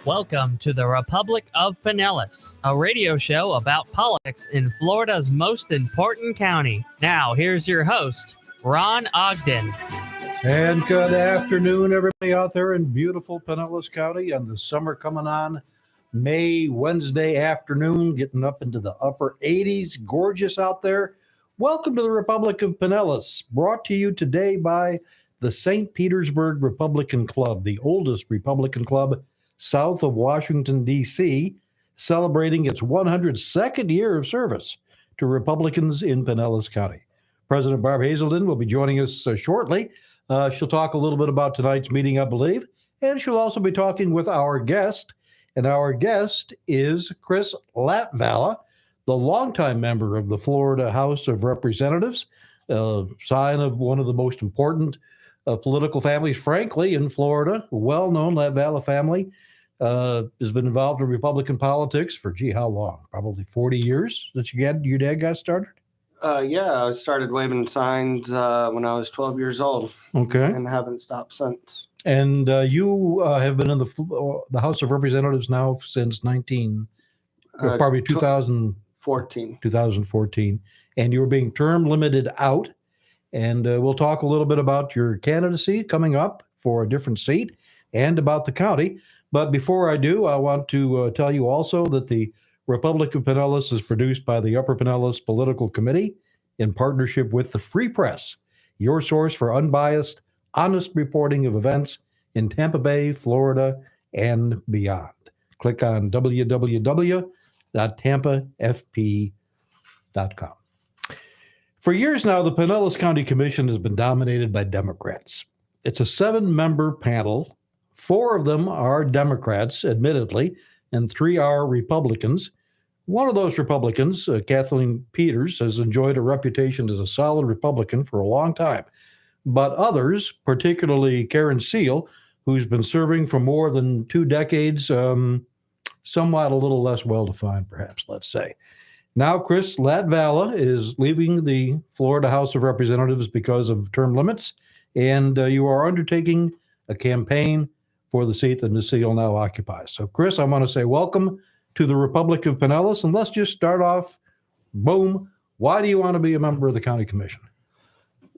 Welcome to the Republic of Pinellas, a radio show about politics in Florida's most important county. Now, here's your host, Ron Ogden. And good afternoon, everybody out there in beautiful Pinellas County on the summer coming on. Wednesday afternoon, getting up into the upper 80s. Gorgeous out there. Welcome to the Republic of Pinellas, brought to you today by the St. Petersburg Republican Club, the oldest Republican club south of Washington, D.C., celebrating its 102nd year of service to Republicans in Pinellas County. President Barb Hazelden will be joining us shortly. She'll talk a little bit about tonight's meeting, I believe, and she'll also be talking with our guest. And our guest is Chris Latvala, the longtime member of the Florida House of Representatives, a sign of one of the most important political families, frankly, in Florida. A well-known Latvala family has been involved in Republican politics for, how long? Probably 40 years since your dad got started? Yeah, I started waving signs when I was 12 years old. Okay. And haven't stopped since. And you have been in the House of Representatives now since 2014. 2014. And you were being term limited out. And we'll talk a little bit about your candidacy coming up for a different seat and about the county. But before I do, I want to tell you also that the Republic of Pinellas is produced by the Upper Pinellas Political Committee in partnership with the Free Press, your source for unbiased, honest reporting of events in Tampa Bay, Florida, and beyond. Click on www.tampafp.com. For years now, the Pinellas County Commission has been dominated by Democrats. It's a 7-member panel. 4 of them are Democrats, admittedly, and 3 are Republicans. One of those Republicans, Kathleen Peters, has enjoyed a reputation as a solid Republican for a long time. But others, particularly Karen Seal, who's been serving for more than 2 decades, somewhat a little less well-defined, perhaps, let's say. Now, Chris Latvala is leaving the Florida House of Representatives because of term limits, and you are undertaking a campaign for the seat that Ms. Seal now occupies. So, Chris, I want to say welcome to the Republic of Pinellas, and let's just start off, boom, why do you want to be a member of the County Commission?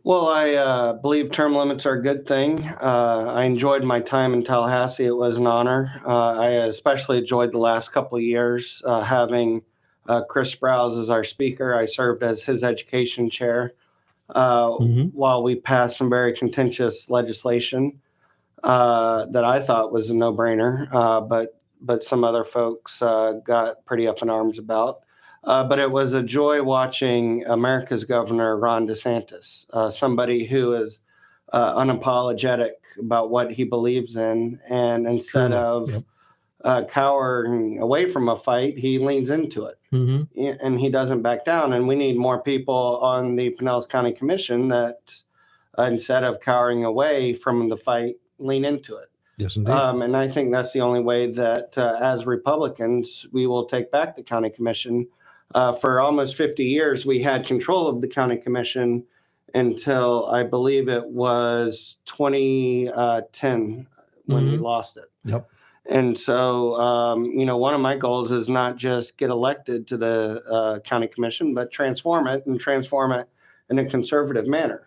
Well, I believe term limits are a good thing. I enjoyed my time in Tallahassee. It was an honor. I especially enjoyed the last couple of years having Chris Sprouse as our speaker. I served as his education chair while we passed some very contentious legislation that I thought was a no-brainer, but some other folks got pretty up in arms about. But it was a joy watching America's Governor, Ron DeSantis, somebody who is unapologetic about what he believes in. And instead of cowering away from a fight, he leans into it. And he doesn't back down. And we need more people on the Pinellas County Commission that instead of cowering away from the fight, lean into it. Yes, indeed. And I think that's the only way that as Republicans, we will take back the county commission. For almost 50 years, we had control of the county commission until I believe it was 2010 when we lost it. Yep. And so, one of my goals is not just get elected to the county commission, but transform it in a conservative manner.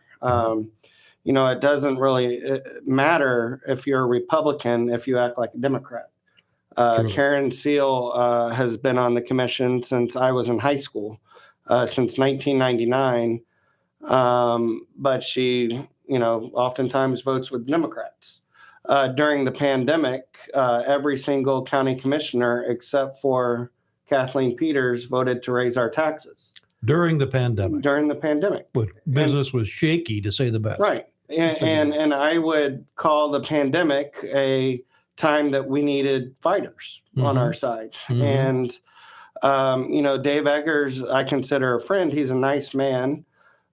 It doesn't really matter if you're a Republican if you act like a Democrat. Karen Seal has been on the commission since I was in high school, since 1999. But she, oftentimes votes with Democrats. During the pandemic, every single county commissioner except for Kathleen Peters voted to raise our taxes. During the pandemic. But business was shaky, to say the best. Right. And I would call the pandemic a time that we needed fighters on our side. And, Dave Eggers, I consider a friend. He's a nice man,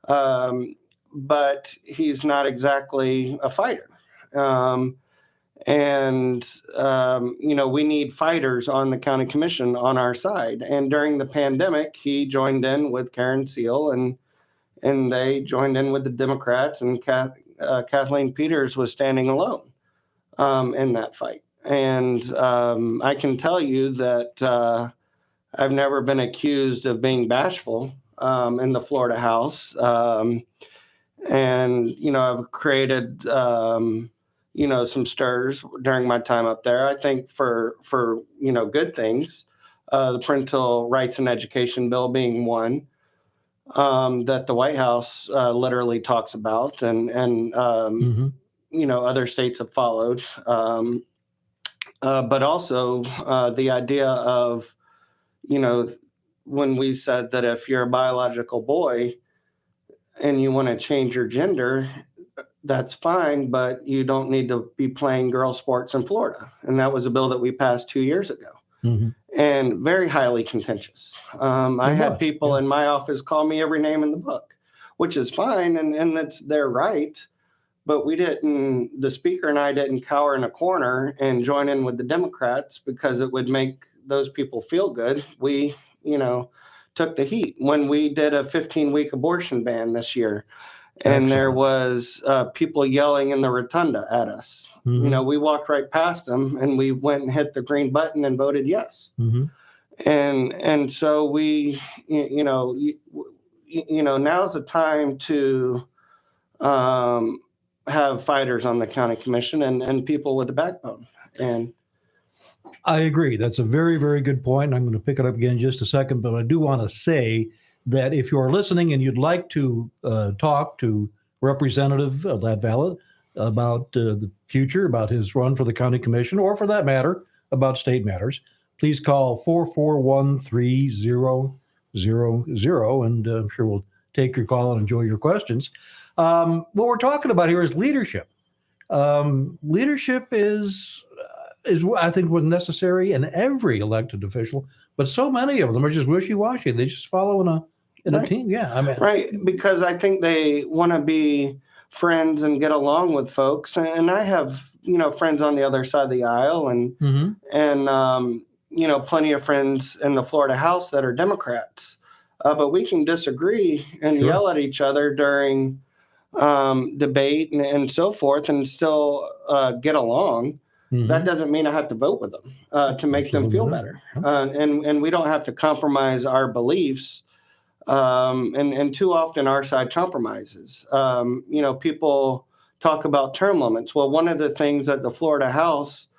but he's not exactly a fighter. We need fighters on the county commission on our side. And during the pandemic, he joined in with Karen Seal and they joined in with the Democrats, and Kathleen Peters was standing alone in that fight. And I can tell you that I've never been accused of being bashful in the Florida House. And, I've created, some stirs during my time up there, I think for good things. The Parental Rights and Education Bill being one that the White House literally talks about, and other states have followed. But also the idea of, when we said that if you're a biological boy and you want to change your gender, that's fine, but you don't need to be playing girl sports in Florida. And that was a bill that we passed 2 years ago. And very highly contentious. I had people in my office call me every name in the book, which is fine, and that's their right. But the speaker and I didn't cower in a corner and join in with the Democrats because it would make those people feel good. We, took the heat when we did a 15-week abortion ban this year. And there was people yelling in the rotunda at us. We walked right past them and we went and hit the green button and voted yes. And so we, now's the time to have fighters on the county commission and people with a backbone. And I agree. That's a very, very good point. I'm going to pick it up again in just a second, but I do want to say that if you're listening and you'd like to talk to Representative Lad Vallet about the future, about his run for the county commission, or for that matter, about state matters, please call 441-3000, and I'm sure we'll take your call and enjoy your questions. What we're talking about here is leadership. Leadership is I think what's necessary in every elected official, but so many of them are just wishy-washy. They just follow in a team. Yeah, right, because I think they want to be friends and get along with folks. And I have friends on the other side of the aisle, and plenty of friends in the Florida House that are Democrats. But we can disagree and yell at each other during debate and so forth, and still get along. That doesn't mean I have to vote with them to make them feel better. And we don't have to compromise our beliefs. And too often our side compromises. People talk about term limits. Well, one of the things that the Florida House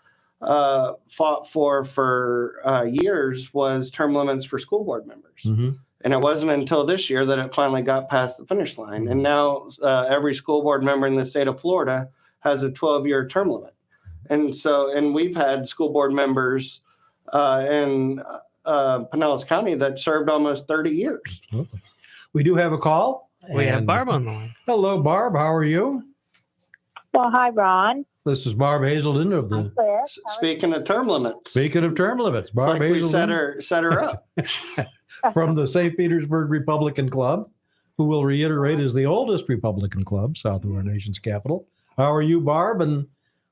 fought for years was term limits for school board members. And it wasn't until this year that it finally got past the finish line. And now every school board member in the state of Florida has a 12-year term limit. And we've had school board members in Pinellas County that served almost 30 years. We do have a call. We have Barb on the line. Hello, Barb. How are you? Well, hi, Ron. This is Barb Hazelden of the. Speaking of term limits. Speaking of term limits, Barb like Hazelden. We set her up. From the St. Petersburg Republican Club, who will reiterate is the oldest Republican club south of our nation's capital. How are you, Barb? And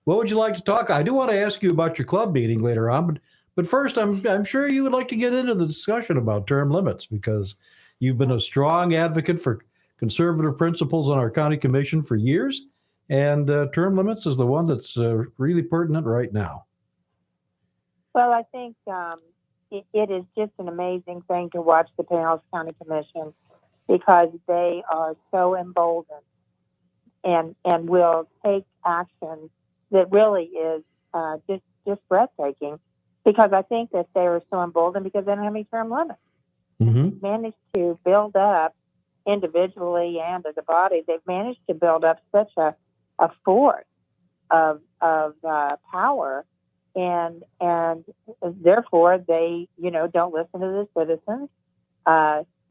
what would you like to talk? I do want to ask you about your club meeting later on, but first, I'm sure you would like to get into the discussion about term limits because you've been a strong advocate for conservative principles on our county commission for years, and term limits is the one that's really pertinent right now. Well, I think it is just an amazing thing to watch the Pinellas County Commission because they are so emboldened and will take action that really is just breathtaking. Because I think that they are so emboldened because they don't have any term limits. They've managed to build up individually and as a body. They've managed to build up such a force of power, and therefore they don't listen to the citizens.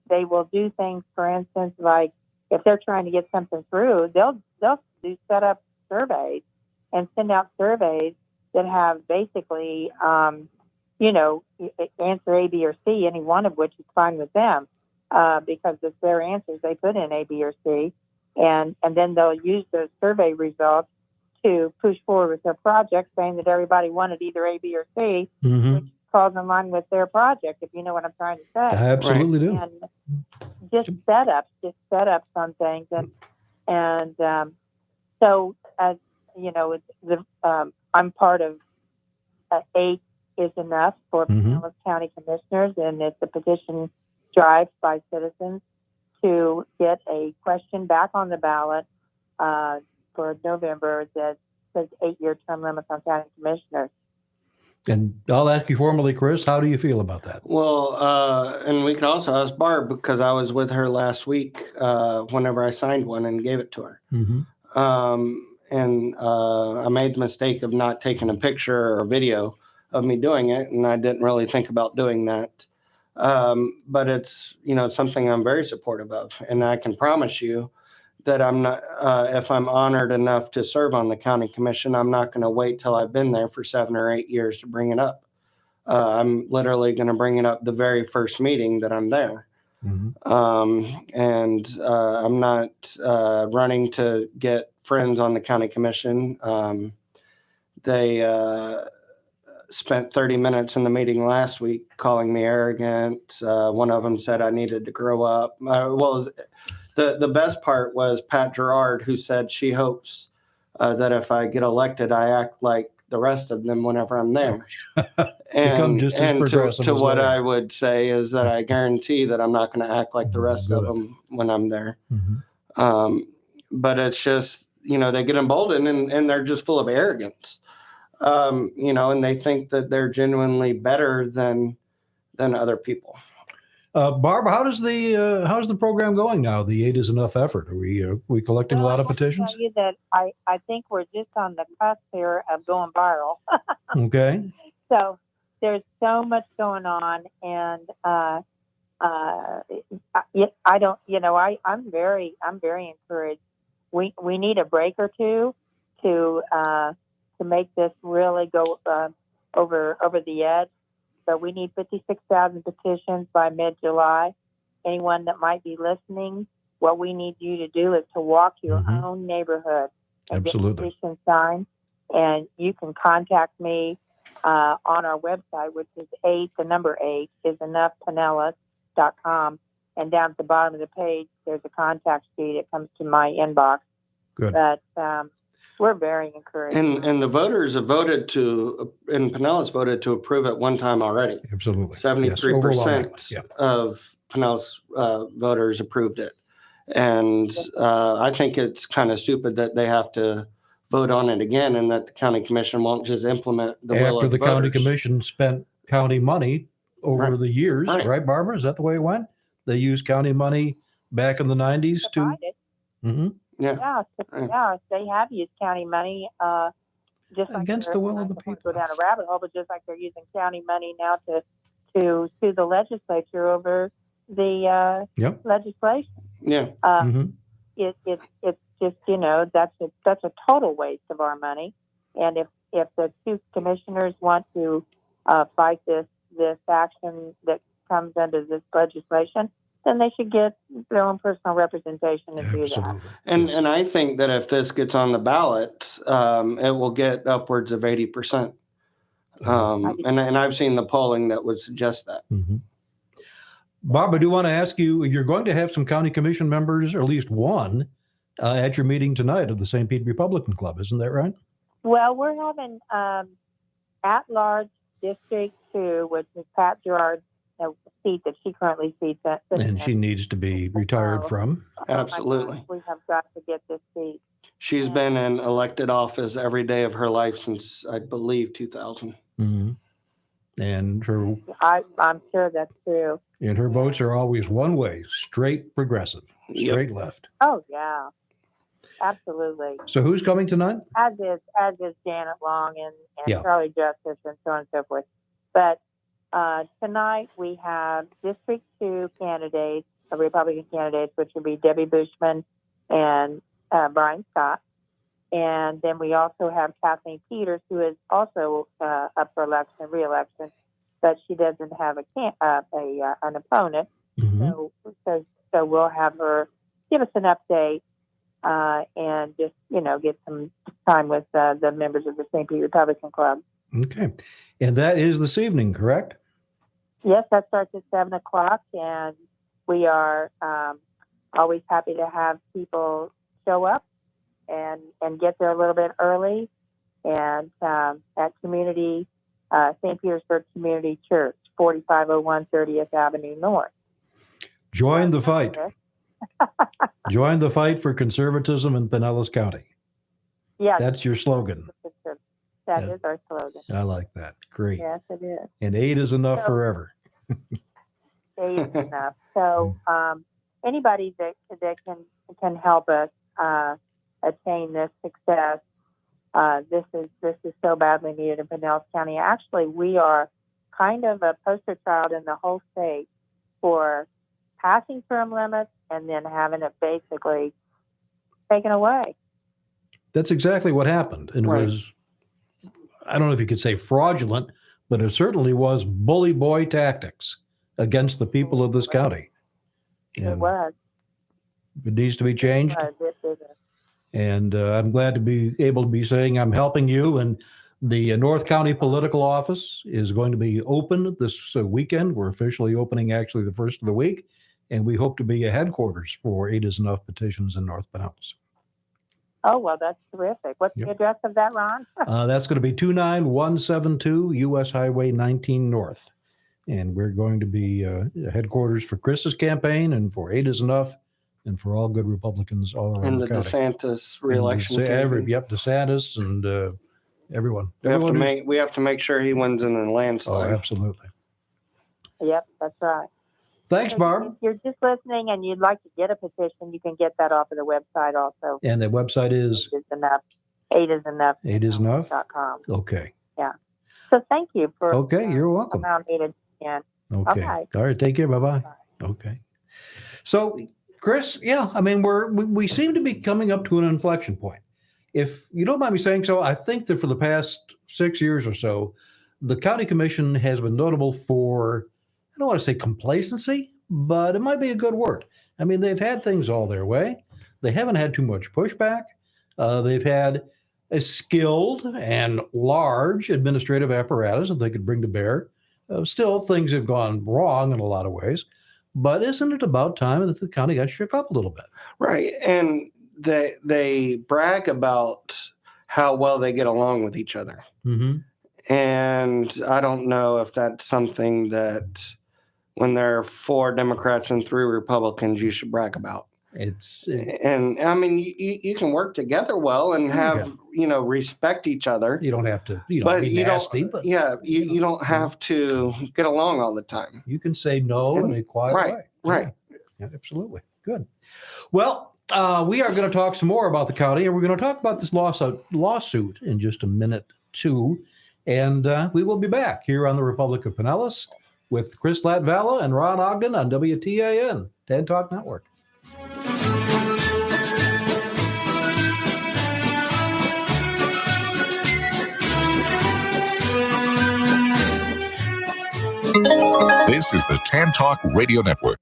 They will do things, for instance, like if they're trying to get something through, they'll set up surveys and send out surveys that have basically, answer A, B, or C, any one of which is fine with them, because it's their answers. They put in A, B, or C, and then they'll use those survey results to push forward with their project, saying that everybody wanted either A, B, or C, which falls in line with their project, if you know what I'm trying to say. I absolutely do. And just setups on things, and so as you know, I'm part of 8 is enough for Mhm. Pinellas County Commissioners, and it's a petition drive by citizens to get a question back on the ballot for November that says 8-year term limits on county commissioners. And I'll ask you formally, Chris, how do you feel about that? Well, and we can also ask Barb because I was with her last week whenever I signed one and gave it to her. Mm-hmm. And I made the mistake of not taking a picture or video of me doing it, and I didn't really think about doing that. But it's, it's something I'm very supportive of, and I can promise you that I'm not, if I'm honored enough to serve on the county commission, I'm not going to wait till I've been there for 7 or 8 years to bring it up. I'm literally going to bring it up the very first meeting that I'm there. Mm-hmm. And I'm not running to get friends on the county commission. They spent 30 minutes in the meeting last week calling me arrogant. One of them said I needed to grow up. The best part was Pat Gerard, who said she hopes that if I get elected, I act like the rest of them whenever I'm there. Become just as progressive to as what they I are. would say is that I guarantee that I'm not going to act like the rest of them when I'm there. Mm-hmm. But it's just, they get emboldened and they're just full of arrogance, and they think that they're genuinely better than other people. Barb, how's the program going now? The 8 is enough effort. Are we collecting a lot of petitions? I will tell you that I think we're just on the cusp here of going viral. Okay. So there's so much going on, and I don't, I'm very encouraged. We need a break or two to make this really go over the edge. So we need 56,000 petitions by mid-July. Anyone that might be listening, what we need you to do is to walk your Mhm. own neighborhood and Absolutely. get petition signed. And you can contact me on our website, which is 8 is enoughpinellas.com. And down at the bottom of the page, there's a contact sheet. It comes to my inbox. Good. But we're very encouraged. And the voters have in Pinellas voted to approve it one time already. Absolutely. 73% Yes, of Pinellas voters approved it. And I think it's kind of stupid that they have to vote on it again and that the county commission won't just implement the will After of the the voters. county commission spent county money over Right. the years, Right. right, Barbara? Is that the way it went? They used county money back in the 90s to. Mm-hmm. Yeah. Yeah, they have used county money just like Against the will of the people. Go down a rabbit hole, but just like they're using county money now to sue the legislature over the legislation. Yeah. Mm-hmm. It's just that's a total waste of our money. And if the two commissioners want to fight this action that comes under this legislation, then they should get their own personal representation and do that. Absolutely. And I think that if this gets on the ballot, it will get upwards of 80%. And I've seen the polling that would suggest that. Mm-hmm. Bob, I do want to ask you, you're going to have some county commission members, or at least one, at your meeting tonight of the St. Pete Republican Club. Isn't that right? Well, we're having at-large District 2, which is Pat Gerard's seat that she currently seats at. And she needs to be retired from. Absolutely. We have got to get this seat. She's been in elected office every day of her life since, I believe, 2000. Mm-hmm. And I'm sure that's true. And her votes are always one way, straight progressive, straight left. Oh, yeah. Absolutely. So who's coming tonight? As is Janet Long and Charlie Justice and so on and so forth. But tonight we have District 2 candidates, Republican candidates, which would be Debbie Bushman and Brian Scott. And then we also have Kathleen Peters, who is also up for re-election, but she doesn't have an opponent. Mm-hmm. So we'll have her give us an update and just get some time with the members of the St. Pete Republican Club. Okay, and that is this evening, correct? Yes, that starts at 7:00, and we are always happy to have people show up and get there a little bit early. And at community St. Petersburg Community Church, 4501 30th Avenue North. Join the fight. Join the fight for conservatism in Pinellas County. Yes. That's your slogan. That is our slogan. I like that. Great. Yes, it is. And 8 is enough forever. 8 is enough. So anybody that can help us attain this success, this is so badly needed in Pinellas County. Actually, we are kind of a poster child in the whole state for passing term limits and then having it basically taken away. That's exactly what happened. And Right. it was, I don't know if you could say fraudulent, but it certainly was bully boy tactics against the people of this county. It And was. it needs to be changed. It was. And I'm glad to be able to be saying I'm helping you. And the North County Political Office is going to be open this weekend. We're officially opening actually the first of the week. And we hope to be a headquarters for 8 is Enough petitions in North Pinellas. Oh, well, that's terrific. What's the address of that, Ron? That's going to be 29172 US Highway 19 North. And we're going to be headquarters for Chris's campaign and for 8 is Enough and for all good Republicans all around And the the county. DeSantis reelection campaign. DeSantis and everyone. We have to make sure he wins in a Oh, landslide. absolutely. Yep, that's right. Thanks, If Barb. you're just listening and you'd like to get a petition, you can get that off of the website also. And the website is 8 is enough. 8 is enough. 8 is enough. .com. Okay. So thank you for Okay, you're welcome. allowing me to again. Okay. All right. All right. Take care. Bye-bye. Okay. So, Chris, yeah, I mean, we seem to be coming up to an inflection point. If you don't mind me saying so, I think that for the past 6 years or so, the county commission has been notable for, I don't want to say complacency, but it might be a good word. I mean, they've had things all their way. They haven't had too much pushback. They've had a skilled and large administrative apparatus that they could bring to bear. Still, things have gone wrong in a lot of ways. But isn't it about time that the county got shook up a little bit? Right. And they brag about how well they get along with each other. Mm-hmm. And I don't know if that's something that when there are 4 Democrats and 3 Republicans, you should brag about. And I mean, you can work together well and have, respect each other. You don't have to, be nasty. But you don't have to get along all the time. You can say no in a quiet way. Right. Yeah, absolutely. Good. Well, we are going to talk some more about the county, and we're going to talk about this lawsuit in just a minute, too. And we will be back here on the Republic of Pinellas with Chris Latvala and Ron Ogden on WTAN, TED Talk Network. This is the Tan Talk Radio Network.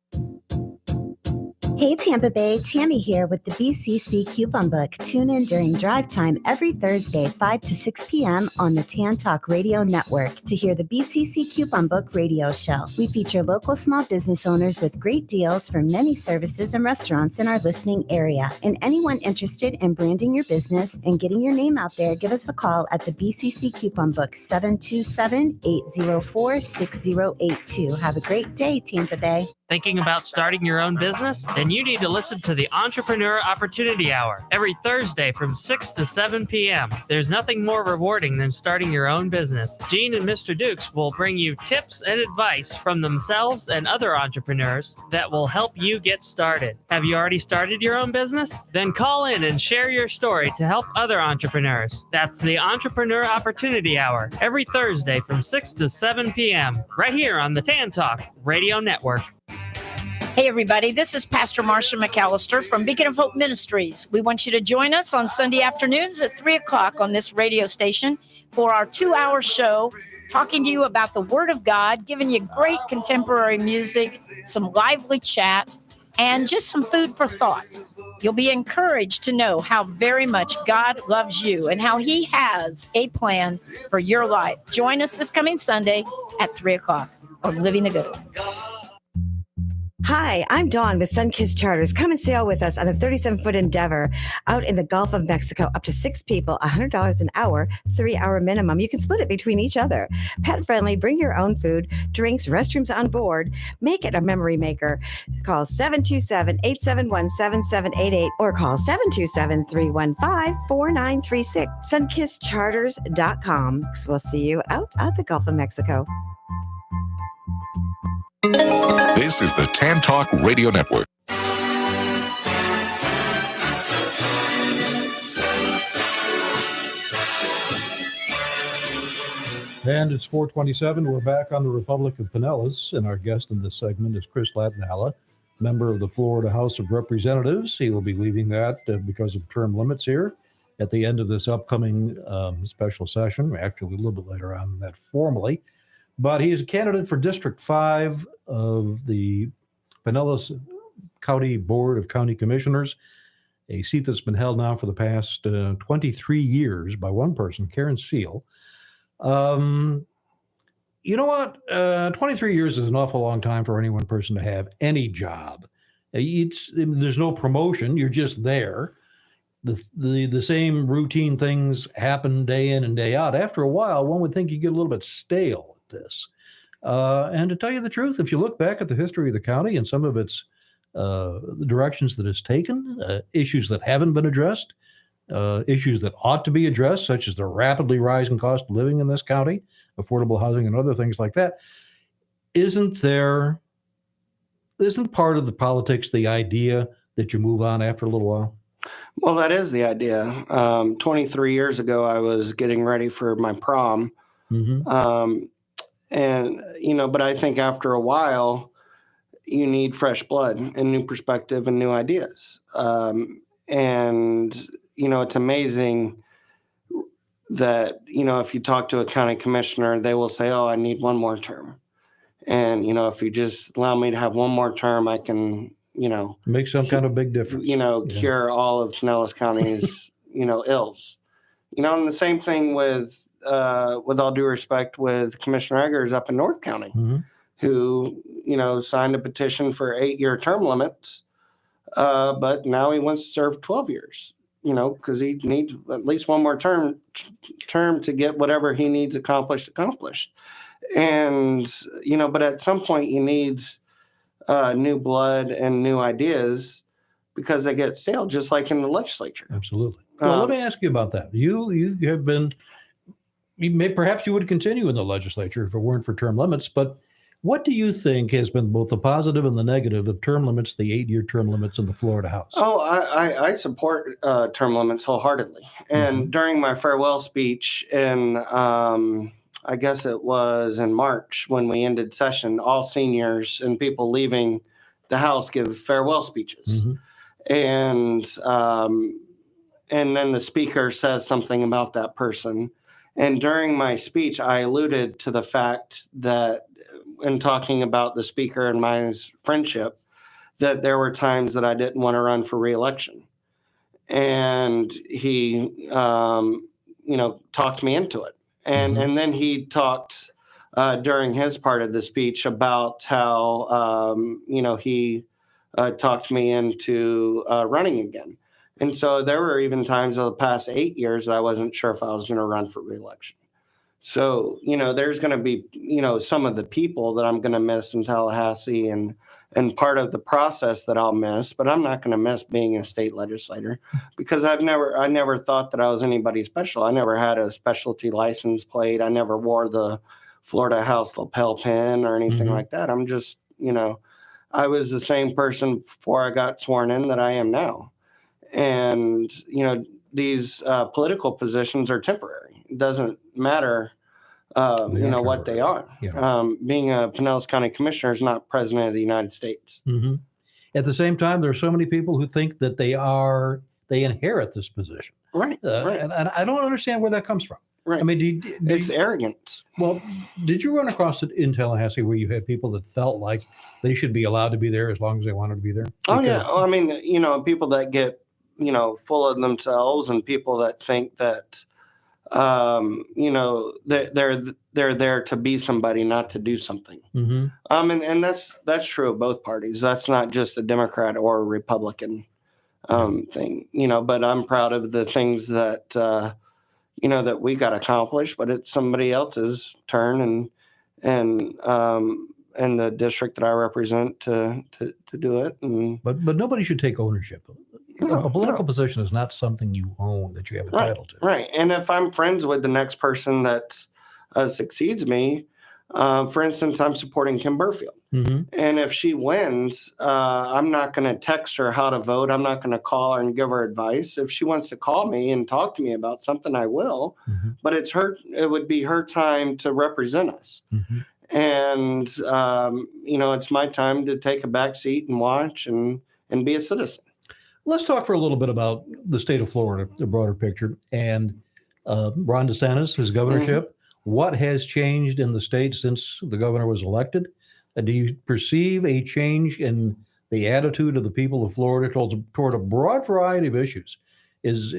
Hey Tampa Bay, Tammy here with the BCC Coupon Book. Tune in during drive time every Thursday, 5 to 6 p.m. on the Tan Talk Radio Network to hear the BCC Coupon Book radio show. We feature local small business owners with great deals for many services and restaurants in our listening area. And anyone interested in branding your business and getting your name out there, give us a call at the BCC Coupon Book, 727-804-6082. Have a great day, Tampa Bay. Thinking about starting your own business? Then you need to listen to the Entrepreneur Opportunity Hour every Thursday from 6 to 7 p.m. There's nothing more rewarding than starting your own business. Gene and Mr. Dukes will bring you tips and advice from themselves and other entrepreneurs that will help you get started. Have you already started your own business? Then call in and share your story to help other entrepreneurs. That's the Entrepreneur Opportunity Hour every Thursday from 6 to 7 p.m. right here on the Tan Talk Radio Network. Hey, everybody, this is Pastor Marsha McAllister from Beacon of Hope Ministries. We want you to join us on Sunday afternoons at 3 o'clock on this radio station for our 2-hour show, talking to you about the Word of God, giving you great contemporary music, some lively chat, and just some food for thought. You'll be encouraged to know how very much God loves you and how He has a plan for your life. Join us this coming Sunday at 3 o'clock on Living the Good One. Hi, I'm Dawn with Sunkissed Charters. Come and sail with us on a 37-foot Endeavor out in the Gulf of Mexico. Up to 6 people, $100 an hour, 3-hour minimum. You can split it between each other. Pet friendly, bring your own food, drinks, restrooms on board. Make it a memory maker. Call 727-871-7788 or call 727-315-4936. SunkissedCharters.com. We'll see you out at the Gulf of Mexico. This is the Tan Talk Radio Network. And it's 4:27. We're back on the Republic of Pinellas, and our guest in this segment is Chris Latnala, member of the Florida House of Representatives. He will be leaving that because of term limits here at the end of this upcoming special session, actually a little bit later on than that formally. But he is a candidate for District 5 of the Pinellas County Board of County Commissioners, a seat that's been held now for the past 23 years by one person, Karen Seal. You know what? 23 years is an awful long time for any one person to have any job. There's no promotion. You're just there. The same routine things happen day in and day out. After a while, one would think you get a little bit stale at this. And to tell you the truth, if you look back at the history of the county and some of its the directions that it's taken, issues that haven't been addressed, issues that ought to be addressed, such as the rapidly rising cost of living in this county, affordable housing, and other things like that, isn't part of the politics the idea that you move on after a little while? Well, that is the idea. 23 years ago, I was getting ready for my prom. Mm-hmm. But I think after a while, you need fresh blood and new perspective and new ideas. It's amazing that, if you talk to a county commissioner, they will say, oh, I need one more term. And, if you just allow me to have one more term, I can, make some kind of big difference. Cure all of Pinellas County's, ills. And the same thing with all due respect, with Commissioner Eggers up in North County, Mm-hmm. who, signed a petition for 8-year term limits, but now he wants to serve 12 years, because he needs at least one more term to get whatever he needs accomplished. And, but at some point you need new blood and new ideas because they get stale, just like in the legislature. Absolutely. Well, let me ask you about that. You have been, perhaps you would continue in the legislature if it weren't for term limits, but what do you think has been both the positive and the negative of term limits, the 8-year term limits in the Florida House? Oh, I support term limits wholeheartedly. And Mm-hmm. during my farewell speech in, I guess it was in March when we ended session, all seniors and people leaving the House give farewell speeches. Mm-hmm. And then the speaker says something about that person. And during my speech, I alluded to the fact that in talking about the speaker and my friendship, that there were times that I didn't want to run for reelection. And he, talked me into it. And, Mm-hmm. and then he talked during his part of the speech about how, he talked me into running again. And so there were even times of the past 8 years that I wasn't sure if I was going to run for reelection. So, there's going to be, some of the people that I'm going to miss in Tallahassee and part of the process that I'll miss, but I'm not going to miss being a state legislator because I never thought that I was anybody special. I never had a specialty license plate. I never wore the Florida House lapel pin or anything Mm-hmm. like that. I'm just, I was the same person before I got sworn in that I am now. And, these political positions are temporary. It doesn't matter, what they are. Yeah. Being a Pinellas County Commissioner is not President of the United States. Mm-hmm. At the same time, there are so many people who think that they inherit this position. Right. Right. And I don't understand where that comes from. Right. I mean, it's arrogance. Well, did you run across it in Tallahassee where you had people that felt like they should be allowed to be there as long as they wanted to be there? Oh, yeah. I mean, people that get, full of themselves and people that think that, they're there to be somebody, not to do something. Mm-hmm. And that's true of both parties. That's not just a Democrat or a Republican thing, but I'm proud of the things that, that we got accomplished, but it's somebody else's turn and the district that I represent to do it. But nobody should take ownership. A political position is not something you own that you have a title to. Right. And if I'm friends with the next person that succeeds me, for instance, I'm supporting Kim Burfield. Mm-hmm. And if she wins, I'm not going to text her how to vote. I'm not going to call her and give her advice. If she wants to call me and talk to me about something, I will. Mm-hmm. But it would be her time to represent us. Mm-hmm. And, it's my time to take a back seat and watch and be a citizen. Let's talk for a little bit about the state of Florida, the broader picture, and Ron DeSantis, his governorship. Mm-hmm. What has changed in the state since the governor was elected? Do you perceive a change in the attitude of the people of Florida toward a broad variety of issues? Is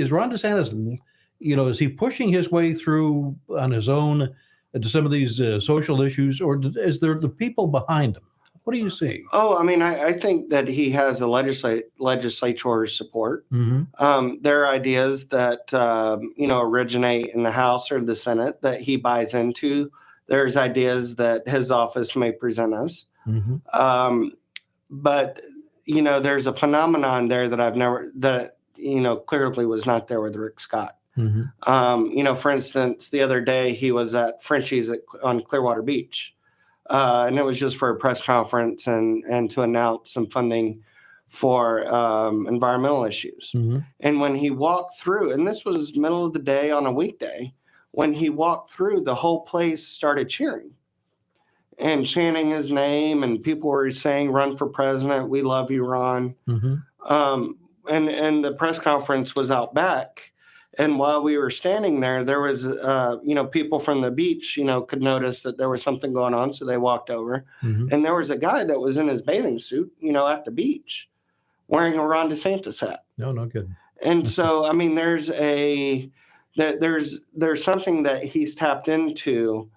Ron DeSantis, is he pushing his way through on his own to some of these social issues, or is there the people behind him? What do you see? Oh, I mean, I think that he has a legislature's support. Mm-hmm. There are ideas that, originate in the House or the Senate that he buys into. There's ideas that his office may present us. Mm-hmm. But, there's a phenomenon there that clearly was not there with Rick Scott. Mm-hmm. For instance, the other day he was at Frenchie's on Clearwater Beach. And it was just for a press conference and to announce some funding for environmental issues. Mm-hmm. And when he walked through, and this was middle of the day on a weekday, when he walked through, the whole place started cheering and chanting his name, and people were saying, "Run for president. We love you, Ron." Mm-hmm. And the press conference was out back. And while we were standing there, there was, people from the beach, could notice that there was something going on. So they walked over. Mm-hmm. And there was a guy that was in his bathing suit, at the beach wearing a Ron DeSantis hat. No good. And so, I mean, there's something that he's tapped into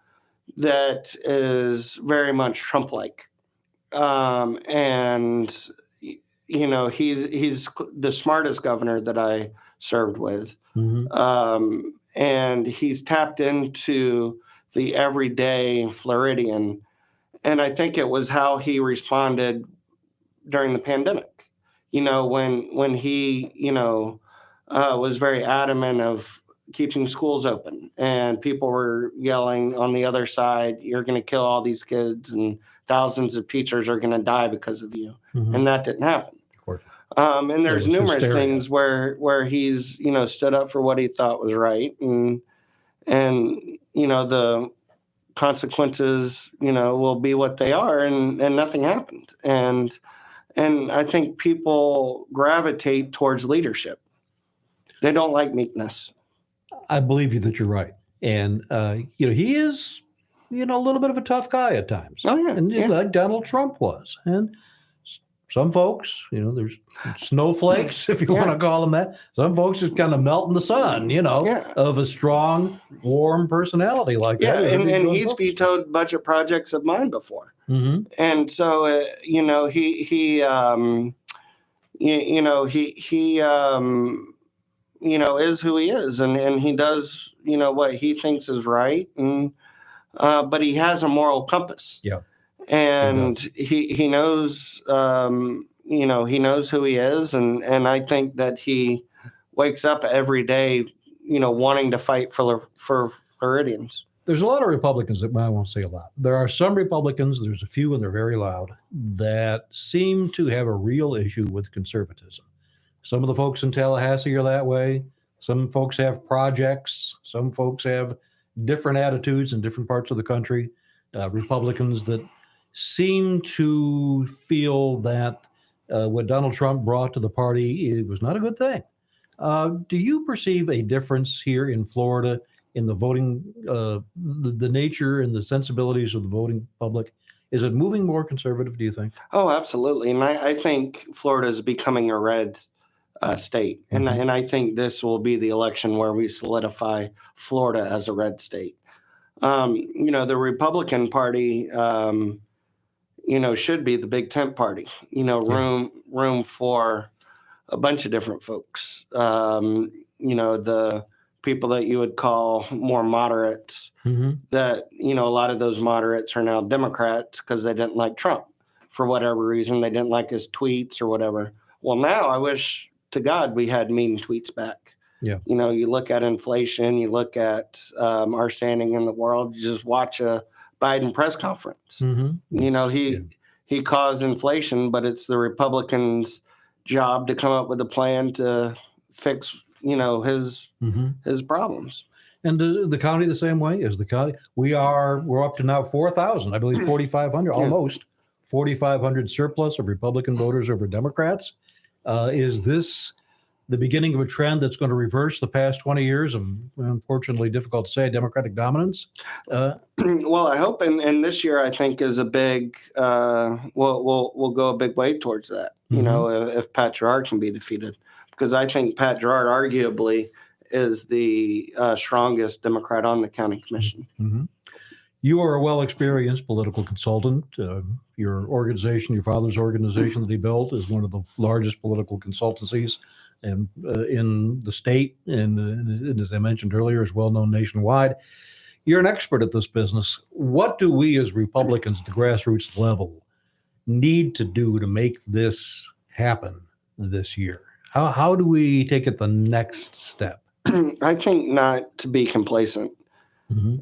that is very much Trump-like. He's the smartest governor that I served with. Mm-hmm. And he's tapped into the everyday Floridian. And I think it was how he responded during the pandemic, when he, was very adamant of keeping schools open and people were yelling on the other side, "You're going to kill all these kids and thousands of teachers are going to die because of you." Mm-hmm. And that didn't happen. And there's numerous things where he's, stood up for what he thought was right. And the consequences, will be what they are, and nothing happened. And I think people gravitate towards leadership. They don't like meekness. I believe you that you're right. And, he is, a little bit of a tough guy at times. Oh, yeah. And like Donald Trump was. And some folks, there's snowflakes, if you want to call them that. Some folks just kind of melt in the sun, of a strong, warm personality like that. Yeah, and he's vetoed budget projects of mine before. Mm-hmm. And so, is who he is, and he does, what he thinks is right, and but he has a moral compass. Yeah. And he knows, he knows who he is. And I think that he wakes up every day, wanting to fight for Floridians. There's a lot of Republicans I won't say a lot. There are some Republicans, there's a few, and they're very loud, that seem to have a real issue with conservatism. Some of the folks in Tallahassee are that way. Some folks have projects. Some folks have different attitudes in different parts of the country. Republicans that seem to feel that what Donald Trump brought to the party, it was not a good thing. Do you perceive a difference here in Florida in the voting, the nature and the sensibilities of the voting public? Is it moving more conservative, do you think? Oh, absolutely. And I think Florida is becoming a red state. And I think this will be the election where we solidify Florida as a red state. The Republican Party, should be the big tent party, room for a bunch of different folks. The people that you would call more moderates, that, a lot of those moderates are now Democrats because they didn't like Trump for whatever reason. They didn't like his tweets or whatever. Well, now I wish to God we had mean tweets back. Yeah. You look at inflation, you look at our standing in the world, you just watch a Biden press conference. He caused inflation, but it's the Republicans' job to come up with a plan to fix, his problems. And the county the same way? Is the county? We're up to now 4,000, I believe 4,500, almost 4,500 surplus of Republican voters over Democrats. Is this the beginning of a trend that's going to reverse the past 20 years of, unfortunately, difficult to say, Democratic dominance? Well, I hope, and this year I think is a big, we'll go a big way towards that. If Pat Gerard can be defeated, because I think Pat Gerard arguably is the strongest Democrat on the county commission. You are a well-experienced political consultant. Your organization, your father's organization that he built, is one of the largest political consultancies and in the state, and as I mentioned earlier, is well known nationwide. You're an expert at this business. What do we as Republicans at the grassroots level need to do to make this happen this year? How do we take it the next step? I think not to be complacent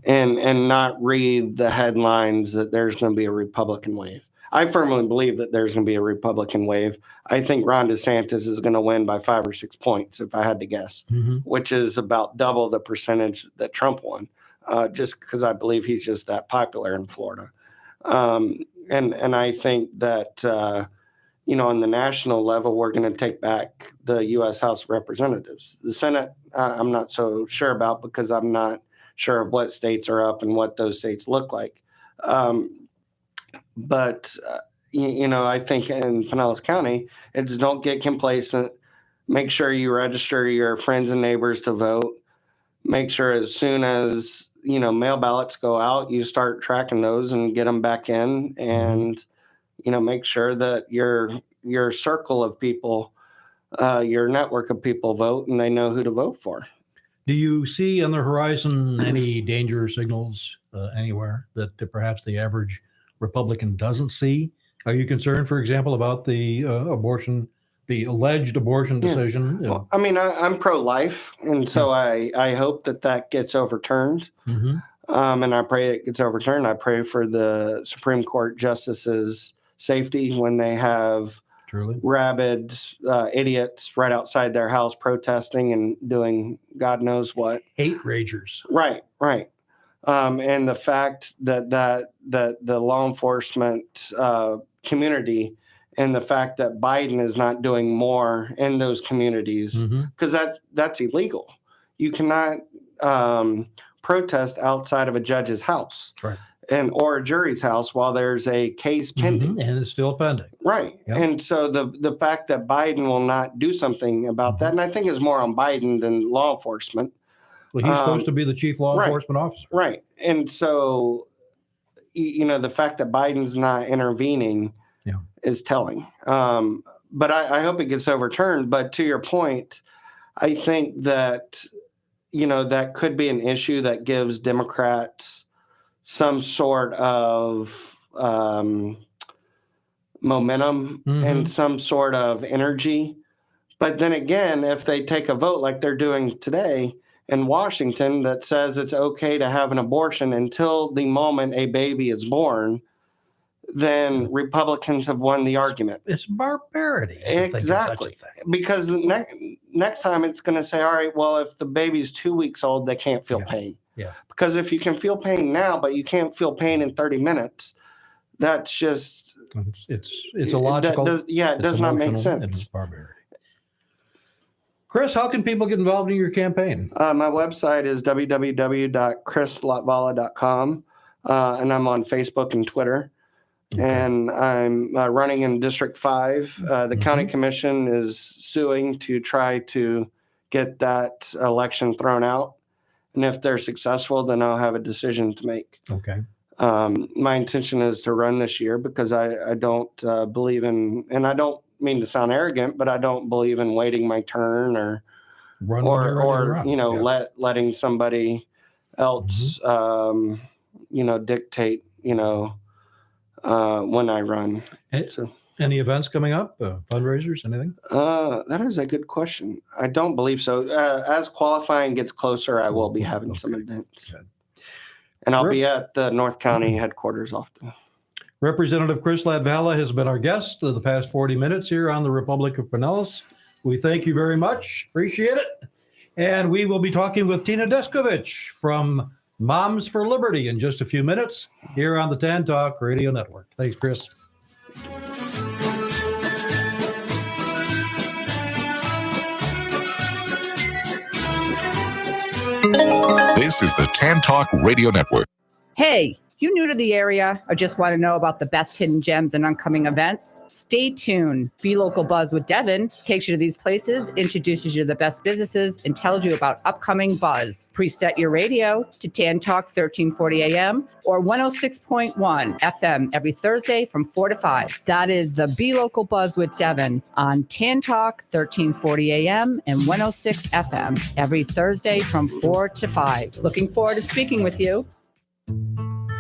and not read the headlines that there's going to be a Republican wave. I firmly believe that there's going to be a Republican wave. I think Ron DeSantis is going to win by 5 or 6 points, if I had to guess, which is about double the percentage that Trump won, just because I believe he's just that popular in Florida. And I think that, on the national level, we're going to take back the U.S. House of Representatives. The Senate, I'm not so sure about because I'm not sure of what states are up and what those states look like. But I think in Pinellas County, it's don't get complacent. Make sure you register your friends and neighbors to vote. Make sure as soon as, mail ballots go out, you start tracking those and get them back in. And, make sure that your circle of people, your network of people vote and they know who to vote for. Do you see on the horizon any danger signals anywhere that perhaps the average Republican doesn't see? Are you concerned, for example, about the alleged abortion decision? Well, I'm pro-life, and so I hope that gets overturned. And I pray it gets overturned. I pray for the Supreme Court justices' safety when they have rabid idiots right outside their house protesting and doing God knows what. Hate ragers. Right. And the fact that the law enforcement community and the fact that Biden is not doing more in those communities, because that's illegal. You cannot protest outside of a judge's house. Right. Or a jury's house while there's a case pending. And it's still pending. Right. Yep. And so the fact that Biden will not do something about that, and I think it's more on Biden than law enforcement. Well, he's supposed to be the chief law enforcement officer. Right. And so, the fact that Biden's not intervening is telling. But I hope it gets overturned. But to your point, I think that, that could be an issue that gives Democrats some sort of momentum and some sort of energy. But then again, if they take a vote like they're doing today in Washington that says it's okay to have an abortion until the moment a baby is born, then Republicans have won the argument. It's barbarity. Exactly. Because the next time it's going to say, all right, well, if the baby's 2 weeks old, they can't feel pain. Yeah. Because if you can feel pain now, but you can't feel pain in 30 minutes, that's just... It's illogical. It does not make sense. It's barbarity. Chris, how can people get involved in your campaign? My website is www.chrislatvala.com, and I'm on Facebook and Twitter. and I'm running in District 5. The county commission is suing to try to get that election thrown out. And if they're successful, then I'll have a decision to make. Okay. My intention is to run this year because I don't believe in, and I don't mean to sound arrogant, but I don't believe in waiting my turn or letting somebody else dictate when I run. So any events coming up, fundraisers, anything? That is a good question. I don't believe so. As qualifying gets closer, I will be having some events. Good. And I'll be at the North County headquarters often. Representative Chris Latvala has been our guest the past 40 minutes here on the Republic of Pinellas. We thank you very much. Appreciate it. And we will be talking with Tina Deskovich from Moms for Liberty in just a few minutes here on the Tan Talk Radio Network. Thanks, Chris. This is the Tan Talk Radio Network. Hey, you new to the area or just want to know about the best hidden gems and upcoming events? Stay tuned. Be Local Buzz with Devin takes you to these places, introduces you to the best businesses, and tells you about upcoming buzz. Preset your radio to Tan Talk 1340 AM or 106.1 FM every Thursday from 4 to 5. That is the Be Local Buzz with Devin on Tan Talk 1340 AM and 106 FM every Thursday from 4 to 5. Looking forward to speaking with you.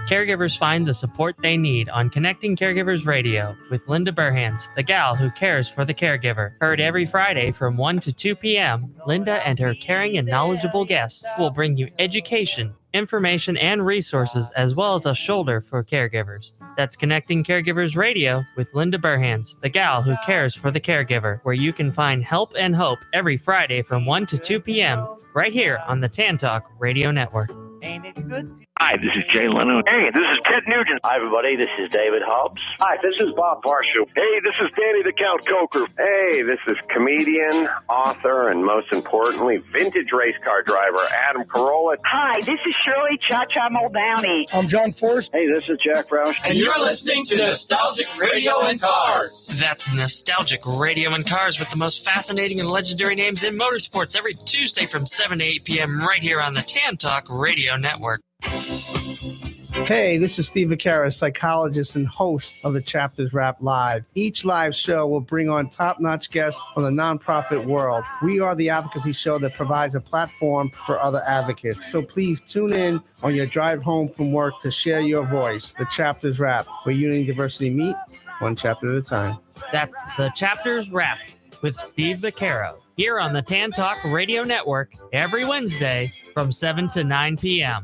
Caregivers find the support they need on Connecting Caregivers Radio with Linda Burhans, the gal who cares for the caregiver. Heard every Friday from 1 to 2 p.m., Linda and her caring and knowledgeable guests will bring you education, information, and resources, as well as a shoulder for caregivers. That's Connecting Caregivers Radio with Linda Burhans, the gal who cares for the caregiver, where you can find help and hope every Friday from 1 to 2 p.m. right here on the Tan Talk Radio Network. Ain't it good? Hi, this is Jay Leno. Hey, this is Ted Nugent. Hi, everybody. This is David Hobbs. Hi, this is Bob Varsho. Hey, this is Danny the Count Coker. Hey, this is comedian, author, and most importantly, vintage race car driver Adam Carolla. Hi, this is Shirley Cha-Cha Muldowney. I'm John Forrest. Hey, this is Jack Roush. And you're listening to Nostalgic Radio and Cars. That's Nostalgic Radio and Cars with the most fascinating and legendary names in motorsports every Tuesday from 7 to 8 p.m. right here on the Tan Talk Radio Network. Hey, this is Steve Vaccaro, psychologist and host of the Chapters Wrap Live. Each live show will bring on top-notch guests from the nonprofit world. We are the advocacy show that provides a platform for other advocates. So please tune in on your drive home from work to share your voice. The Chapters Wrap, where unity and diversity meet, one chapter at a time. That's the Chapters Wrap with Steve Vaccaro here on the Tan Talk Radio Network every Wednesday from 7 to 9 p.m.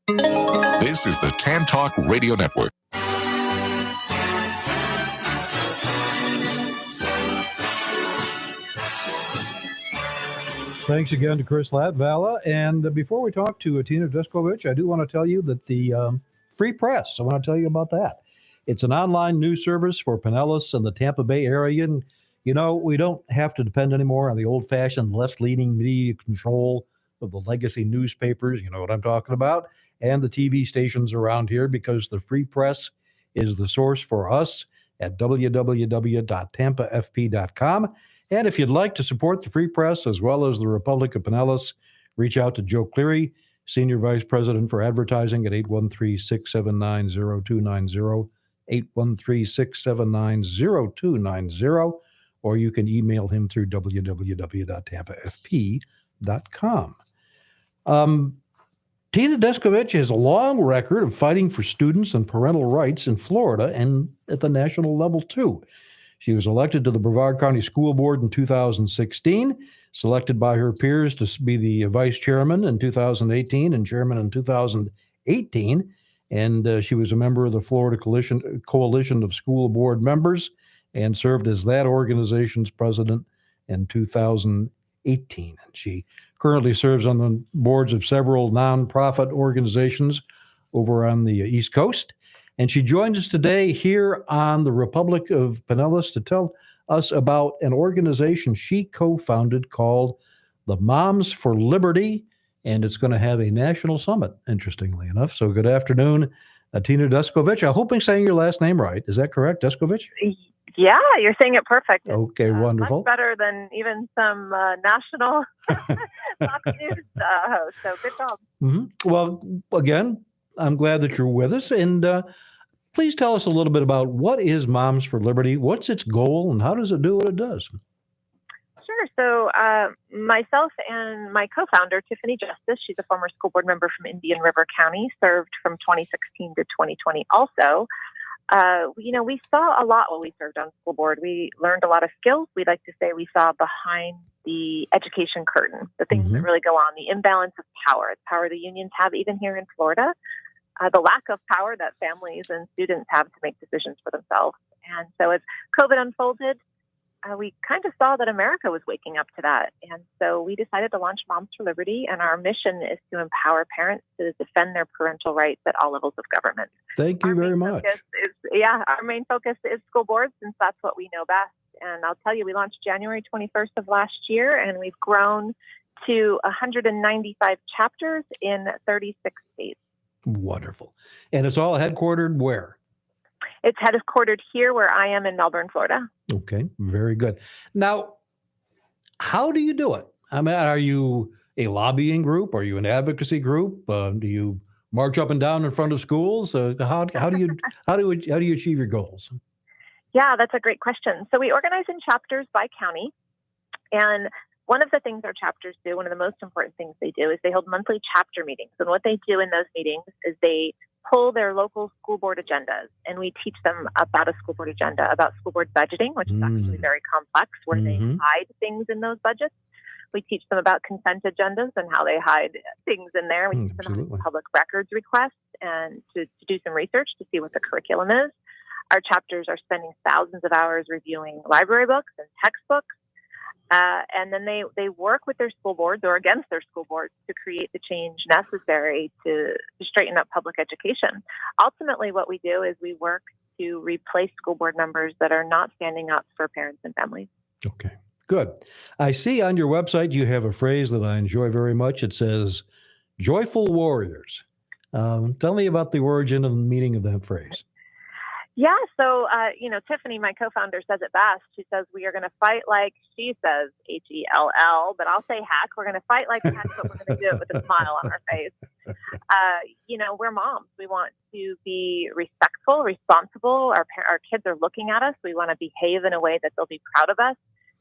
This is the Tan Talk Radio Network. Thanks again to Chris Latvala. And before we talk to Tina Deskovich, I do want to tell you that the Free Press, I want to tell you about that. It's an online news service for Pinellas and the Tampa Bay area. And, you know, we don't have to depend anymore on the old-fashioned left-leaning media control of the legacy newspapers. You know what I'm talking about. And the TV stations around here, because the Free Press is the source for us at www.tampafp.com. And if you'd like to support the Free Press as well as the Republic of Pinellas, reach out to Joe Cleary, Senior Vice President for Advertising at 813-679-0290, 813-679-0290, or you can email him through www.tampafp.com. Tina Deskovich has a long record of fighting for students and parental rights in Florida and at the national level, too. She was elected to the Brevard County School Board in 2016, selected by her peers to be the vice chairman in 2018 and chairman in 2018. And she was a member of the Florida Coalition of School Board Members and served as that organization's president in 2018. And she currently serves on the boards of several nonprofit organizations over on the East Coast. And she joins us today here on the Republic of Pinellas to tell us about an organization she co-founded called the Moms for Liberty, and it's going to have a national summit, interestingly enough. So good afternoon, Tina Deskovich. I hope I'm saying your last name right. Is that correct, Deskovich? Yeah, you're saying it perfect. Okay, wonderful. Much better than even some national Fox News host. So good job. Mm-hmm. Well, again, I'm glad that you're with us. And please tell us a little bit about what is Moms for Liberty? What's its goal and how does it do what it does? Sure. So myself and my co-founder, Tiffany Justice, she's a former school board member from Indian River County, served from 2016 to 2020 also. We saw a lot while we served on school board. We learned a lot of skills. We like to say we saw behind the education curtain, the things that really go on, the imbalance of power, the power the unions have, even here in Florida, the lack of power that families and students have to make decisions for themselves. And so as COVID unfolded, we kind of saw that America was waking up to that. And so we decided to launch Moms for Liberty, and our mission is to empower parents to defend their parental rights at all levels of government. Thank you very much. Our main focus is school boards, since that's what we know best. And I'll tell you, we launched January 21st of last year, and we've grown to 195 chapters in 36 states. Wonderful. And it's all headquartered where? It's headquartered here where I am in Melbourne, Florida. Okay, very good. Now, how do you do it? I mean, are you a lobbying group? Are you an advocacy group? Do you march up and down in front of schools? How do you achieve your goals? Yeah, that's a great question. So we organize in chapters by county, and one of the things our chapters do, one of the most important things they do, is they hold monthly chapter meetings. And what they do in those meetings is they pull their local school board agendas, and we teach them about a school board agenda, about school board budgeting, which is actually very complex, where they hide things in those budgets. We teach them about consent agendas and how they hide things in there. We teach them how to public records requests and to do some research to see what the curriculum is. Our chapters are spending thousands of hours reviewing library books and textbooks. And then they work with their school boards or against their school boards to create the change necessary to straighten up public education. Ultimately, what we do is we work to replace school board members that are not standing up for parents and families. Okay, good. I see on your website you have a phrase that I enjoy very much. It says, joyful warriors. Tell me about the origin and meaning of that phrase. Yeah, so, Tiffany, my co-founder, says it best. She says, we are going to fight like, she says, H-E-L-L, but I'll say heck. We're going to fight like heck, but we're going to do it with a smile on our face. We're moms. We want to be respectful, responsible. Our kids are looking at us. We want to behave in a way that they'll be proud of us,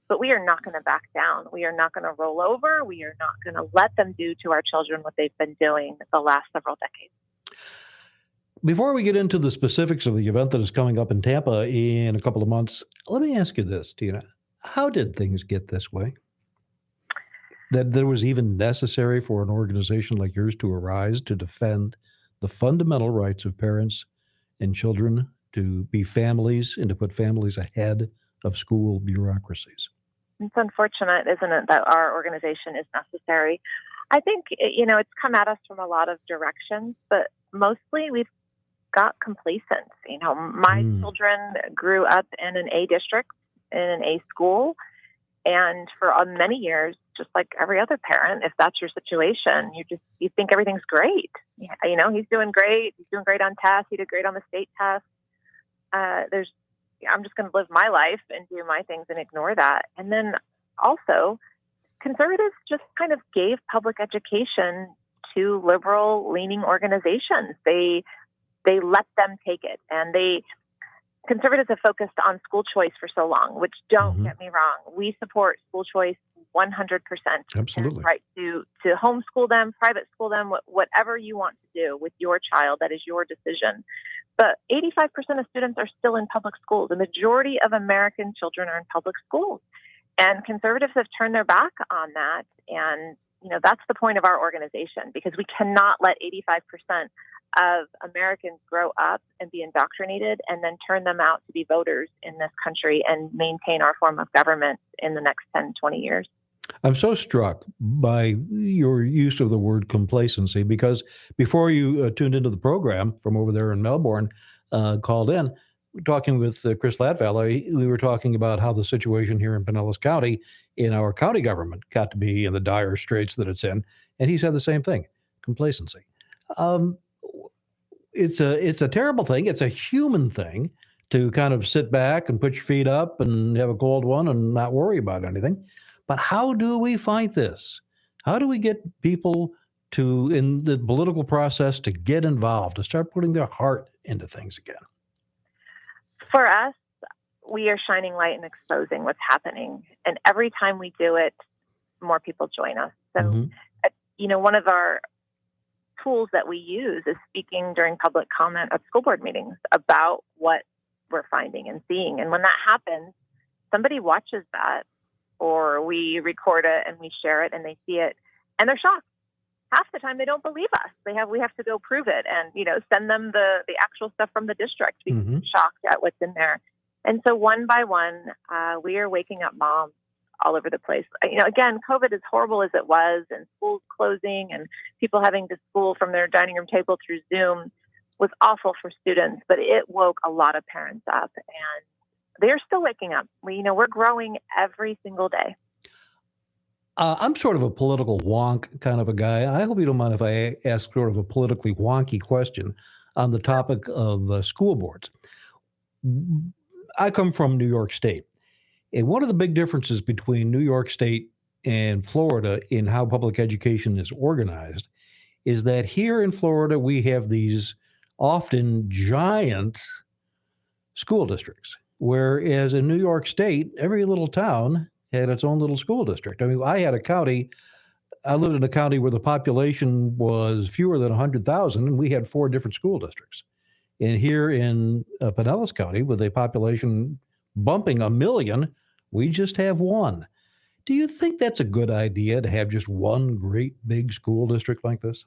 but we are not going to back down. We are not going to roll over. We are not going to let them do to our children what they've been doing the last several decades. Before we get into the specifics of the event that is coming up in Tampa in a couple of months, let me ask you this, Tina. How did things get this way? That there was even necessary for an organization like yours to arise to defend the fundamental rights of parents and children to be families and to put families ahead of school bureaucracies? It's unfortunate, isn't it, that our organization is necessary. I think, it's come at us from a lot of directions, but mostly we've got complacent. My children grew up in an A district, in an A school, and for many years, just like every other parent, if that's your situation, you think everything's great. He's doing great. He's doing great on tests. He did great on the state test. I'm just going to live my life and do my things and ignore that. And then also, conservatives just kind of gave public education to liberal-leaning organizations. They let them take it, and conservatives have focused on school choice for so long, which don't get me wrong. We support school choice 100%. Absolutely. Right to homeschool them, private school them, whatever you want to do with your child, that is your decision. But 85% of students are still in public schools. The majority of American children are in public schools. And conservatives have turned their back on that. And, that's the point of our organization, because we cannot let 85% of Americans grow up and be indoctrinated and then turn them out to be voters in this country and maintain our form of government in the next 10, 20 years. I'm so struck by your use of the word complacency, because before you tuned into the program from over there in Melbourne, called in, talking with Chris Latvala, we were talking about how the situation here in Pinellas County, in our county government, got to be in the dire straits that it's in. And he said the same thing, complacency. it's a terrible thing. It's a human thing to kind of sit back and put your feet up and have a cold one and not worry about anything. But how do we fight this? How do we get people in the political process to get involved, to start putting their heart into things again? For us, we are shining light and exposing what's happening. And every time we do it, more people join us. So, one of our tools that we use is speaking during public comment at school board meetings about what we're finding and seeing. And when that happens, somebody watches that, or we record it and we share it and they see it and they're shocked. Half the time they don't believe us. We have to go prove it and, send them the actual stuff from the district because they're shocked at what's in there. And so one by one, we are waking up moms all over the place. Again, COVID, as horrible as it was, and schools closing and people having to school from their dining room table through Zoom was awful for students, but it woke a lot of parents up, and they're still waking up. We're growing every single day. I'm sort of a political wonk kind of a guy. I hope you don't mind if I ask sort of a politically wonky question on the topic of school boards. I come from New York State. And one of the big differences between New York State and Florida in how public education is organized is that here in Florida, we have these often giant school districts, whereas in New York State, every little town had its own little school district. I mean, I lived in a county where the population was fewer than 100,000, and we had 4 different school districts. And here in Pinellas County, with a population bumping 1 million, we just have 1. Do you think that's a good idea to have just one great big school district like this?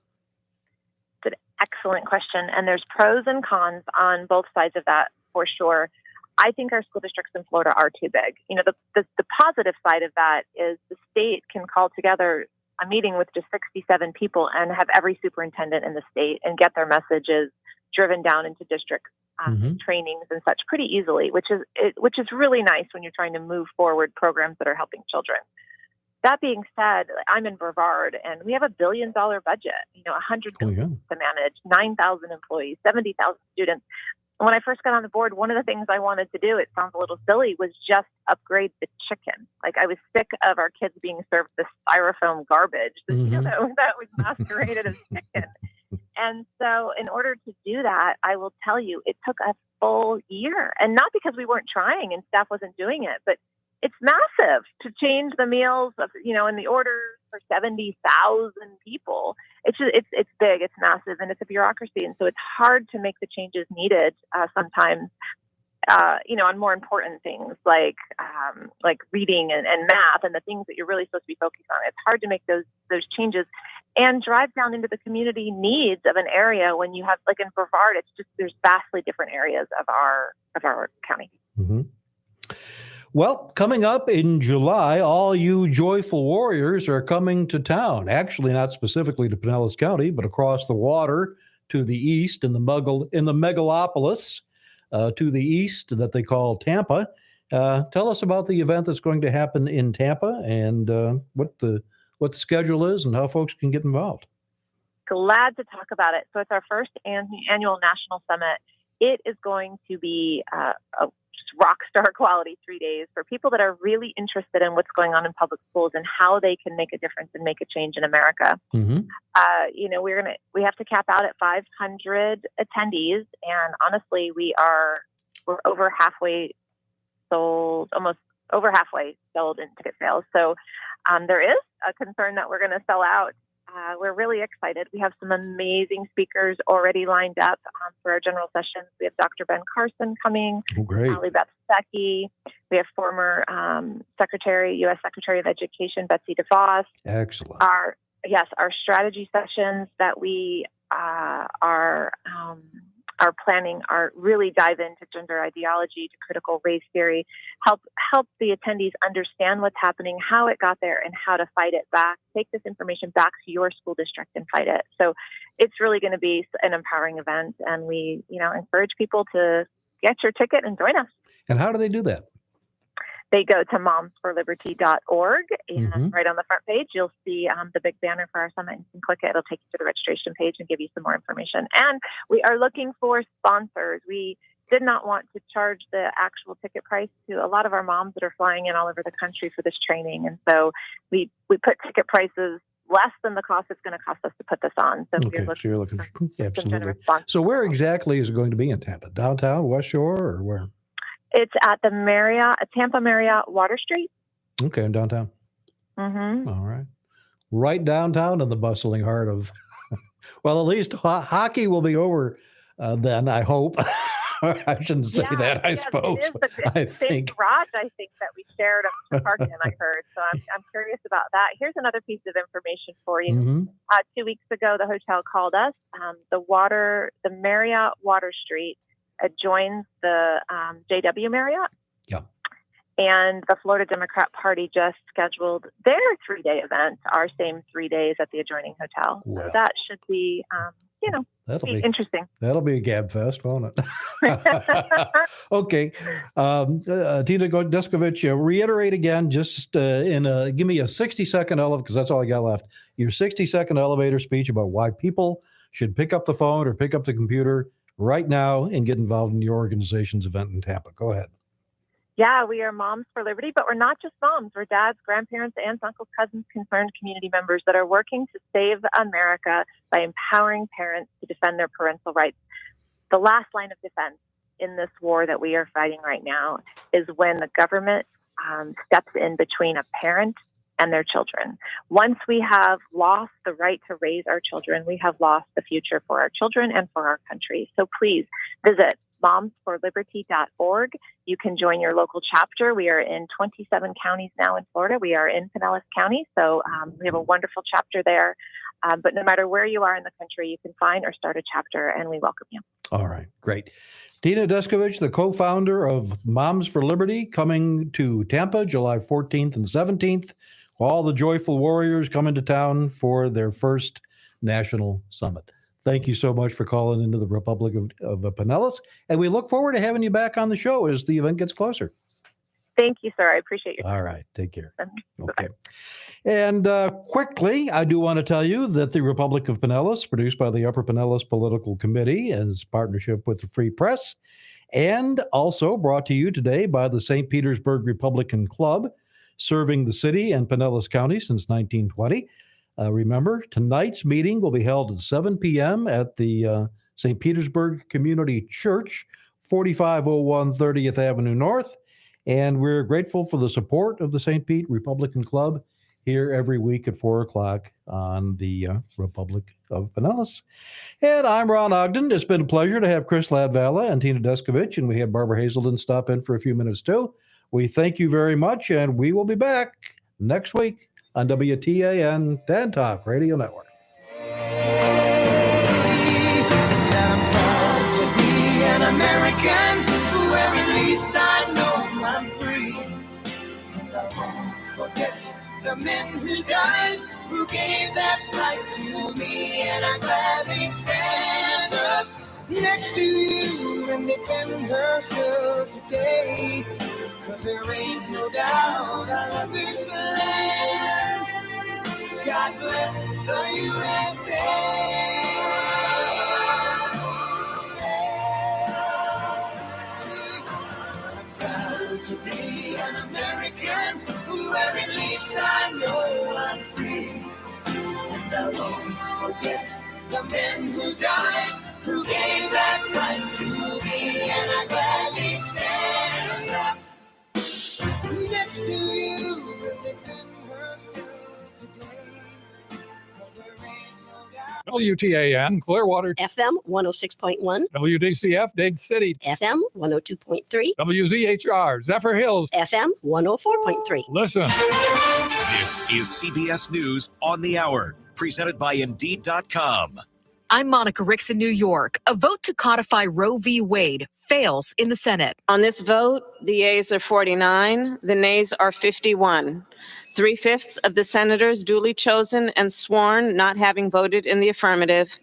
It's an excellent question. And there's pros and cons on both sides of that for sure. I think our school districts in Florida are too big. The positive side of that is the state can call together a meeting with just 67 people and have every superintendent in the state and get their messages driven down into districts. Trainings and such pretty easily, which is really nice when you're trying to move forward programs that are helping children. That being said, I'm in Brevard and we have $1 billion budget, 100 buildings to manage, 9,000 employees, 70,000 students. And when I first got on the board, one of the things I wanted to do, it sounds a little silly, was just upgrade the chicken. Like, I was sick of our kids being served this styrofoam garbage that was masqueraded as chicken. And so in order to do that, I will tell you, it took a full year. And not because we weren't trying and staff wasn't doing it, but it's massive to change the meals of, in the orders for 70,000 people. It's big, it's massive, and it's a bureaucracy. And so it's hard to make the changes needed sometimes, on more important things like reading and math and the things that you're really supposed to be focused on. It's hard to make those changes and drive down into the community needs of an area when you have, like in Brevard, there's vastly different areas of our county. Mm-hmm. Well, coming up in July, all you joyful warriors are coming to town. Actually, not specifically to Pinellas County, but across the water to the east in the megalopolis to the east that they call Tampa. Tell us about the event that's going to happen in Tampa and what the schedule is and how folks can get involved. Glad to talk about it. So it's our first annual national summit. It is going to be a rock star quality 3 days for people that are really interested in what's going on in public schools and how they can make a difference and make a change in America. Mm-hmm. We have to cap out at 500 attendees, and honestly, we're over halfway sold, almost over halfway sold in ticket sales. So there is a concern that we're going to sell out. We're really excited. We have some amazing speakers already lined up for our general sessions. We have Dr. Ben Carson coming, Ali Beth Stuckey. We have former U.S. Secretary of Education, Betsy DeVos. Excellent. Our strategy sessions that we are planning are really dive into gender ideology, to critical race theory, help the attendees understand what's happening, how it got there, and how to fight it back. Take this information back to your school district and fight it. So it's really going to be an empowering event, and we encourage people to get your ticket and join us. And how do they do that? they go to momsforliberty.org, and right on the front page, you'll see the big banner for our summit. You can click it. It'll take you to the registration page and give you some more information. And we are looking for sponsors. We did not want to charge the actual ticket price to a lot of our moms that are flying in all over the country for this training. And so we put ticket prices less than the cost it's going to cost us to put this on. So Okay, so you're looking for absolutely. generous sponsors. So where exactly is it going to be in Tampa? Downtown, West Shore, or where? It's at the Tampa Marriott Water Street. Okay, in downtown. Mm-hmm. All right. Right downtown in the bustling heart of, well, at least hockey will be over then, I hope. I shouldn't say that, I suppose. It is the same garage, I think, that we shared up to park in, I heard. So I'm curious about that. Here's another piece of information for you. Mm-hmm. 2 weeks ago, the hotel called us. The Marriott Water Street adjoins the JW Marriott. Yeah. And the Florida Democrat Party just scheduled their 3-day event, our same 3 days at the adjoining hotel. Well, so that should be, that'll be interesting. That'll be a gab fest, won't it? Okay. Tina Deskovich, reiterate again, just give me a 60-second because that's all I got left. Your 60-second elevator speech about why people should pick up the phone or pick up the computer right now and get involved in your organization's event in Tampa. Go ahead. Yeah, we are Moms for Liberty, but we're not just moms. We're dads, grandparents, aunts, uncles, cousins, concerned community members that are working to save America by empowering parents to defend their parental rights. The last line of defense in this war that we are fighting right now is when the government steps in between a parent and their children. Once we have lost the right to raise our children, we have lost the future for our children and for our country. So please visit momsforliberty.org. You can join your local chapter. We are in 27 counties now in Florida. We are in Pinellas County, so we have a wonderful chapter there. But no matter where you are in the country, you can find or start a chapter, and we welcome you. All right, great. Tina Deskovich, the co-founder of Moms for Liberty, coming to Tampa July 14th and 17th. All the joyful warriors coming to town for their first national summit. Thank you so much for calling into the Republic of Pinellas, and we look forward to having you back on the show as the event gets closer. Thank you, sir. I appreciate your time. All right. Take care. Okay. And quickly, I do want to tell you that the Republic of Pinellas, produced by the Upper Pinellas Political Committee, is partnership with the Free Press, and also brought to you today by the St. Petersburg Republican Club, serving the city and Pinellas County since 1920. Remember, tonight's meeting will be held at 7 p.m. at the St. Petersburg Community Church, 4501 30th Avenue North. And we're grateful for the support of the St. Pete Republican Club here every week at 4 o'clock on the Republic of Pinellas. And I'm Ron Ogden. It's been a pleasure to have Chris Ladvala and Tina Deskovich, and we had Barbara Hazelden stop in for a few minutes too. We thank you very much, and we will be back next week on WTAN Tan Talk Radio Network. That I'm proud to be an American, where at least I know I'm free. And I won't forget the men who died, who gave that right to me. And I gladly stand up next to you and defend her still today. 'Cause there ain't no doubt I love this land. God bless the USA. I'm proud to be an American, where at least I know I'm free. And I won't forget the men who died, who gave that right to me. And I gladly stand up next to you and defend her still today. 'Cause there ain't no doubt. WTAN Clearwater, FM 106.1, WDCF Dade City, FM 102.3, WZHR Zephyr Hills, FM 104.3. Listen. This is CBS News on the Hour, presented by Indeed.com. I'm Monica Ricks in New York. A vote to codify Roe v. Wade fails in the Senate. On this vote, the yeas are 49, the nays are 51. 3/5 of the senators duly chosen and sworn not having voted in the affirmative.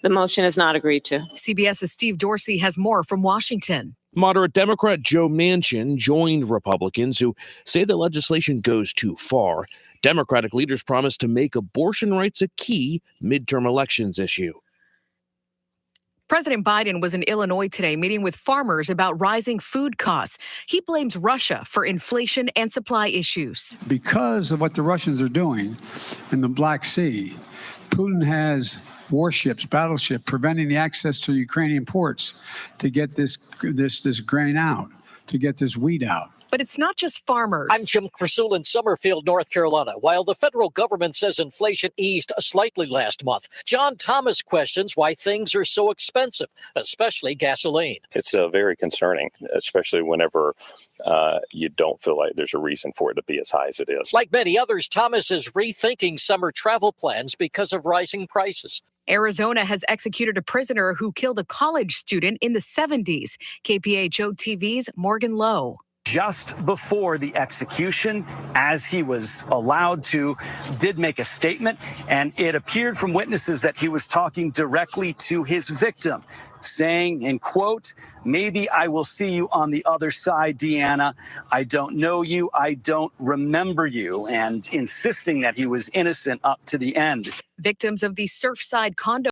The motion is not agreed to. CBS's Steve Dorsey has more from Washington. Moderate Democrat Joe Manchin joined Republicans who say the legislation goes too far. Democratic leaders promise to make abortion rights a key midterm elections issue. President Biden was in Illinois today meeting with farmers about rising food costs. He blames Russia for inflation and supply issues. Because of what the Russians are doing in the Black Sea, Putin has warships, battleship, preventing the access to Ukrainian ports to get this grain out, to get this wheat out. But it's not just farmers. I'm Jim Krasul in Summerfield, North Carolina. While the federal government says inflation eased slightly last month, John Thomas questions why things are so expensive, especially gasoline. It's very concerning, especially whenever you don't feel like there's a reason for it to be as high as it is. Like many others, Thomas is rethinking summer travel plans because of rising prices. Arizona has executed a prisoner who killed a college student in the 70s. KPHO TV's Morgan Lowe. Just before the execution, as he was allowed to, did make a statement, and it appeared from witnesses that he was talking directly to his victim, saying, in quote, "Maybe I will see you on the other side, Deanna. I don't know you. I don't remember you," and insisting that he was innocent up to the end. Victims of the Surfside condo